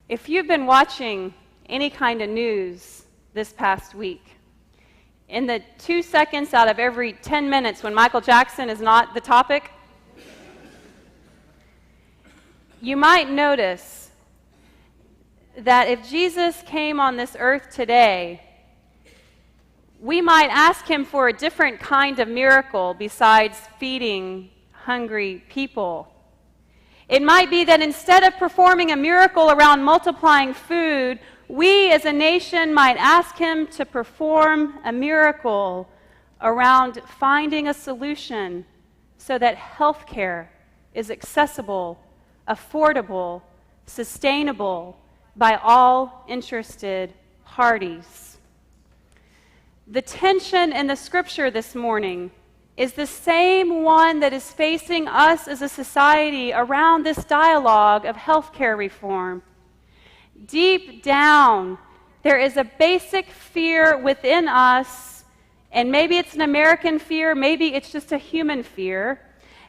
If you've been watching any kind of news this past week, in the 2 seconds out of every 10 minutes when Michael Jackson is not the topic, you might notice that if Jesus came on this earth today, we might ask him for a different kind of miracle besides feeding hungry people. It might be that instead of performing a miracle around multiplying food, we as a nation might ask him to perform a miracle around finding a solution so that healthcare is accessible, affordable, sustainable by all interested parties. The tension in the scripture this morning is the same one that is facing us as a society around this dialogue of healthcare reform. Deep down, there is a basic fear within us, and maybe it's an American fear, maybe it's just a human fear,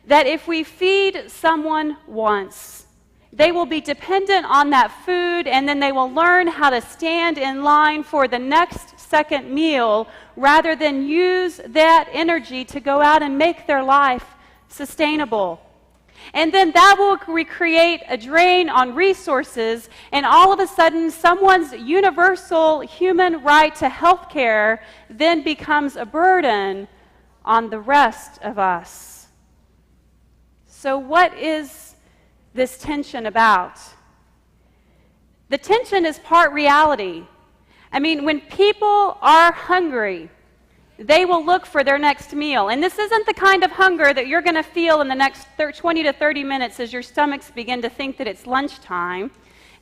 that if we feed someone once, they will be dependent on that food, and then they will learn how to stand in line for the next second meal rather than use that energy to go out and make their life sustainable. And then that will recreate a drain on resources, and all of a sudden someone's universal human right to health care then becomes a burden on the rest of us. So what is this tension about? The tension is part reality. I mean, when people are hungry, they will look for their next meal. And this isn't the kind of hunger that you're going to feel in the next 20 to 30 minutes as your stomachs begin to think that it's lunchtime.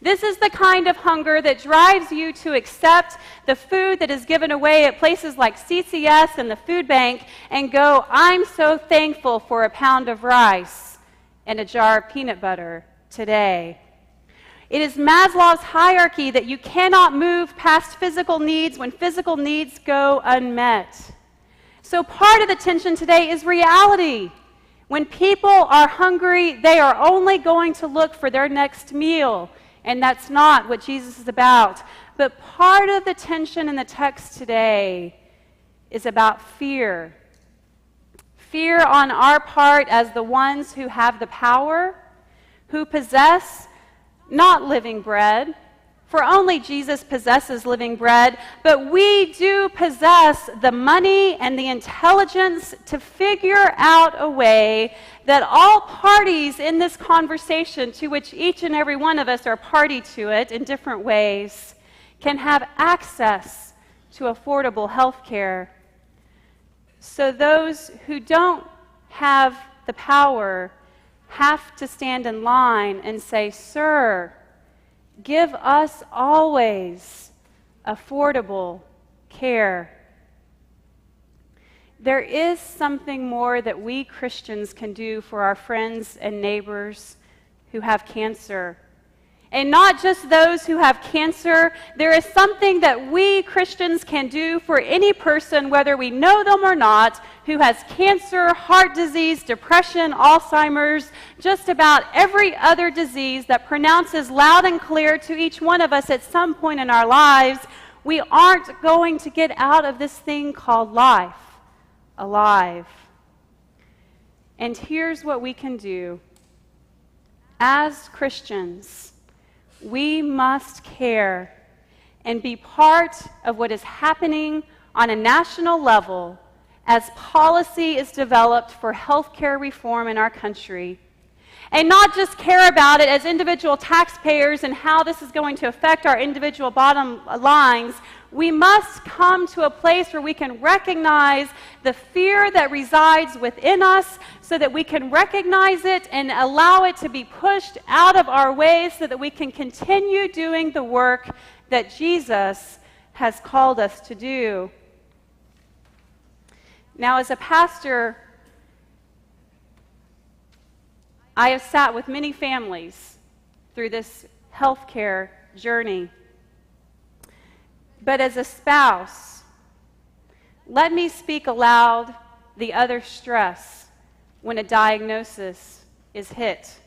This is the kind of hunger that drives you to accept the food that is given away at places like CCS and the food bank and go, I'm so thankful for a pound of rice and a jar of peanut butter today. It is Maslow's hierarchy that you cannot move past physical needs when physical needs go unmet. So part of the tension today is reality. When people are hungry, they are only going to look for their next meal, and that's not what Jesus is about. But part of the tension in the text today is about fear. Fear on our part as the ones who have the power, who possess not living bread, for only Jesus possesses living bread, but we do possess the money and the intelligence to figure out a way that all parties in this conversation, to which each and every one of us are party to it in different ways, can have access to affordable health care. So those who don't have the power have to stand in line and say, Sir, give us always affordable care. There is something more that we Christians can do for our friends and neighbors who have cancer. And not just those who have cancer, there is something that we Christians can do for any person, whether we know them or not, who has cancer, heart disease, depression, Alzheimer's, just about every other disease that pronounces loud and clear to each one of us at some point in our lives, we aren't going to get out of this thing called life alive. And here's what we can do. As Christians, we must care and be part of what is happening on a national level as policy is developed for healthcare reform in our country. And not just care about it as individual taxpayers and how this is going to affect our individual bottom lines. We must come to a place where we can recognize the fear that resides within us so that we can recognize it and allow it to be pushed out of our ways so that we can continue doing the work that Jesus has called us to do. Now, as a pastor, I have sat with many families through this healthcare journey. But as a spouse, let me speak aloud the other stress when a diagnosis is hit.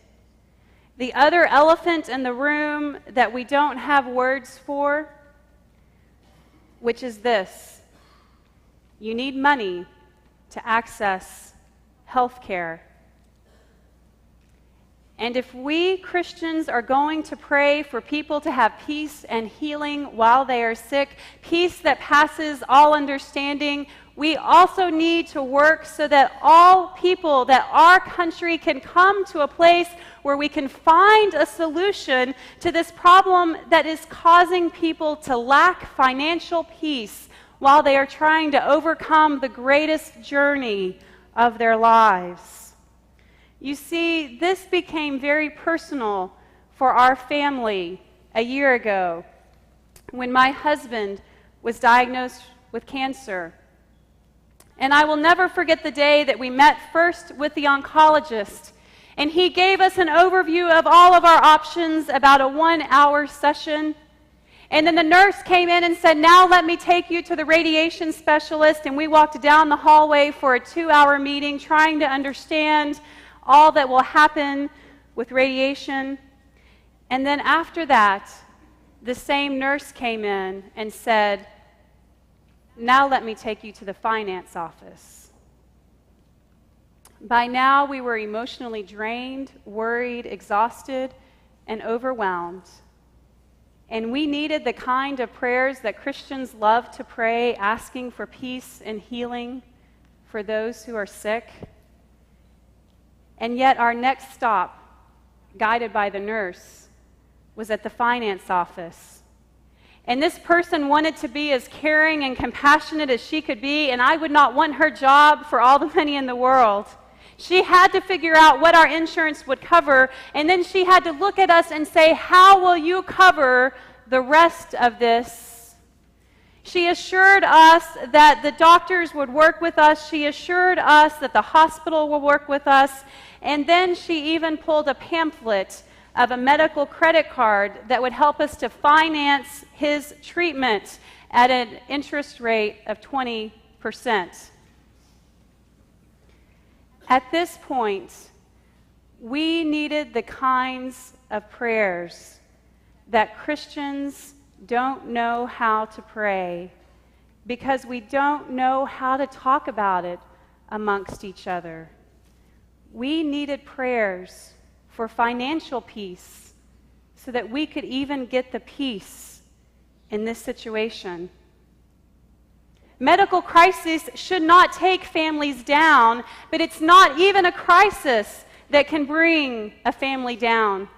the other elephant in the room that we don't have words for, which is this: you need money to access health care. And if we Christians are going to pray for people to have peace and healing while they are sick, peace that passes all understanding, we also need to work so that all people, that our country can come to a place where we can find a solution to this problem that is causing people to lack financial peace while they are trying to overcome the greatest journey of their lives. You see, this became very personal for our family a year ago when my husband was diagnosed with cancer. And I will never forget the day that we met first with the oncologist, and he gave us an overview of all of our options about a 1-hour session. And then the nurse came in and said, "Now let me take you to the radiation specialist." And we walked down the hallway for a 2-hour meeting trying to understand all that will happen with radiation. And then after that, the same nurse came in and said, "Now let me take you to the finance office." By now, we were emotionally drained, worried, exhausted, and overwhelmed. And we needed the kind of prayers that Christians love to pray, asking for peace and healing for those who are sick. And yet our next stop, guided by the nurse, was at the finance office. And this person wanted to be as caring and compassionate as she could be, and I would not want her job for all the money in the world. She had to figure out what our insurance would cover, and then she had to look at us and say, "How will you cover the rest of this?" She assured us that the doctors would work with us. She assured us that the hospital will work with us. And then she even pulled a pamphlet of a medical credit card that would help us to finance his treatment at an interest rate of 20%. At this point, we needed the kinds of prayers that Christians don't know how to pray because we don't know how to talk about it amongst each other. We needed prayers for financial peace so that we could even get the peace in this situation. Medical crises should not take families down, but it's not even a crisis that can bring a family down.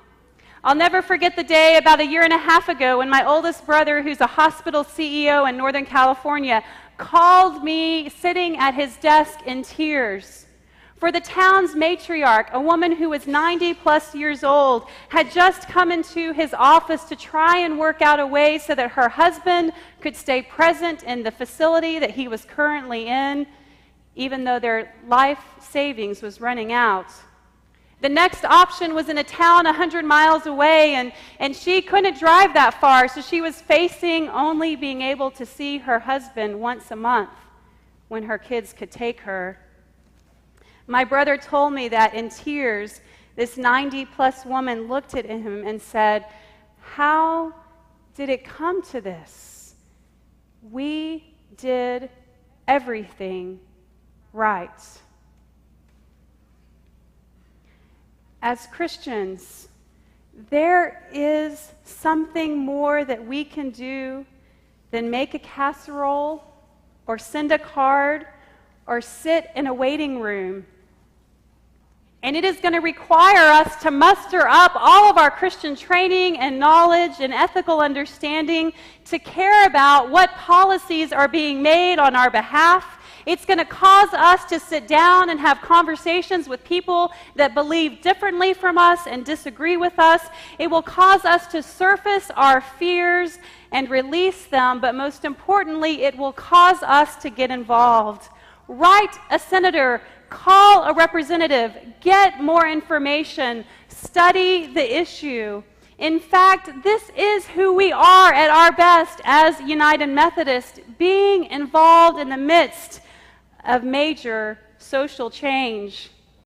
I'll never forget the day about a year and a half ago when my oldest brother, who's a hospital CEO in Northern California, called me sitting at his desk in tears. For the town's matriarch, a woman who was 90+ years old, had just come into his office to try and work out a way so that her husband could stay present in the facility that he was currently in, even though their life savings was running out. The next option was in a town 100 miles away, and she couldn't drive that far, so she was facing only being able to see her husband once a month when her kids could take her. My brother told me that in tears, this 90+ woman looked at him and said, "How did it come to this? We did everything right." As Christians, there is something more that we can do than make a casserole or send a card or sit in a waiting room. And it is going to require us to muster up all of our Christian training and knowledge and ethical understanding to care about what policies are being made on our behalf. It's going to cause us to sit down and have conversations with people that believe differently from us and disagree with us. It will cause us to surface our fears and release them, but most importantly, it will cause us to get involved. Write a senator, call a representative, get more information, study the issue. In fact, this is who we are at our best as United Methodist, being involved in the midst of major social change.